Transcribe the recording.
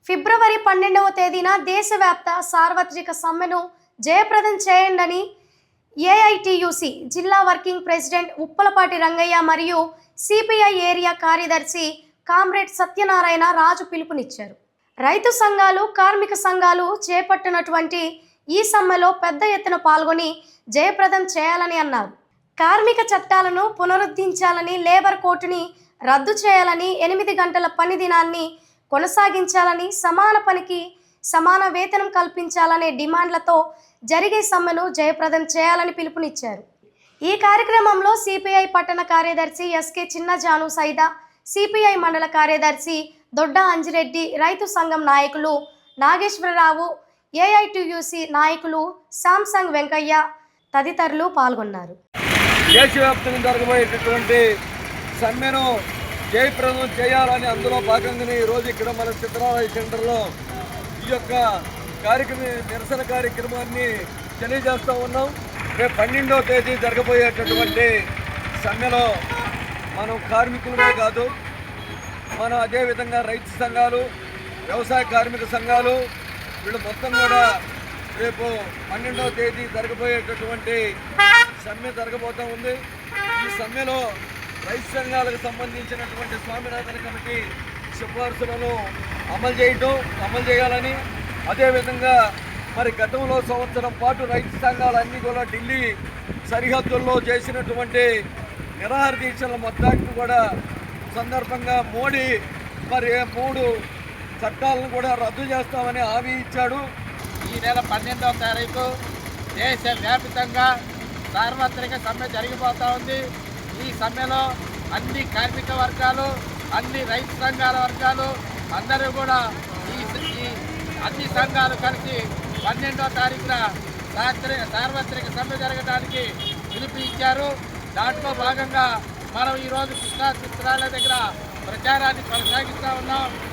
ఫిబ్రవరి 12వ తేదీన దేశవ్యాప్త సార్వత్రిక సమ్మెను జయప్రదం చేయండని ఏఐటియుసి జిల్లా వర్కింగ్ ప్రెసిడెంట్ ఉప్పలపాటి రంగయ్య మరియు సిపిఐ ఏరియా కార్యదర్శి కామ్రేడ్ సత్యనారాయణ రాజు పిలుపునిచ్చారు. రైతు సంఘాలు, కార్మిక సంఘాలు చేపట్టినటువంటి ఈ సమ్మెలో పెద్ద ఎత్తున పాల్గొని జయప్రదం చేయాలని అన్నారు. కార్మిక చట్టాలను పునరుద్ధరించాలని, లేబర్ కోర్టుని రద్దు చేయాలని, 8 గంటల పని దినాన్ని కొనసాగించాలని, సమాన పనికి సమాన వేతనం కల్పించాలనే డిమాండ్లతో జరిగే సమ్మెను జయప్రదం చేయాలని పిలుపునిచ్చారు. ఈ కార్యక్రమంలో సిపిఐ పట్టణ కార్యదర్శి ఎస్కే చిన్నజాను సైదా, సిపిఐ మండల కార్యదర్శి దొడ్డ అంజిరెడ్డి, రైతు సంఘం నాయకులు నాగేశ్వరరావు, ఏఐటియుసి నాయకులు సాంసంగ్ వెంకయ్య తదితరులు పాల్గొన్నారు. దేశవ్యాప్తంగా జరగబోయేటటువంటి సమ్మెను జయప్రదం చేయాలని అందులో భాగంగానే ఈరోజు ఇక్కడ మన సిద్ధరామయ్య సెంటర్లో ఈ యొక్క నిరసన కార్యక్రమాన్ని తెలియజేస్తూ ఉన్నాం. రేపు 12వ తేదీ జరగబోయేటటువంటి సమ్మెలో మనం కార్మికులమే కాదు, మనం అదేవిధంగా రైతు సంఘాలు, వ్యవసాయ కార్మిక సంఘాలు వీళ్ళు మొత్తం కూడా రేపు 12వ తేదీ జరగబోయేటటువంటి సమ్మె జరగబోతూ ఉంది. ఈ సమ్మెలో రైతు సంఘాలకు సంబంధించినటువంటి స్వామినాథన్ కమిటీ సిఫార్సులను అమలు చేయాలని, అదేవిధంగా మరి గతంలో సంవత్సరం పాటు రైతు సంఘాలన్నీ కూడా ఢిల్లీ సరిహద్దుల్లో చేసినటువంటి నిరాహార దీక్షల మొత్తానికి కూడా సందర్భంగా మోడీ మరి 3 చట్టాలను కూడా రద్దు చేస్తామని హామీ ఇచ్చాడు. ఈ నెల 12వ తారీఖు దేశవ్యాప్తంగా సార్వత్రిక సమ్మె జరిగిపోతూ ఉంది. ఈ సమ్మెలో అన్ని కార్మిక వర్గాలు, అన్ని రైతు సంఘాల వర్గాలు అందరూ కూడా ఈ అన్ని సంఘాలు కలిసి 12వ తారీఖున సార్వత్రిక సమ్మె జరగడానికి పిలుపు ఇచ్చారు. దాంట్లో భాగంగా మనం ఈరోజు కృష్ణా చిత్రాల దగ్గర ప్రచారాన్ని కొనసాగిస్తూ ఉన్నాం.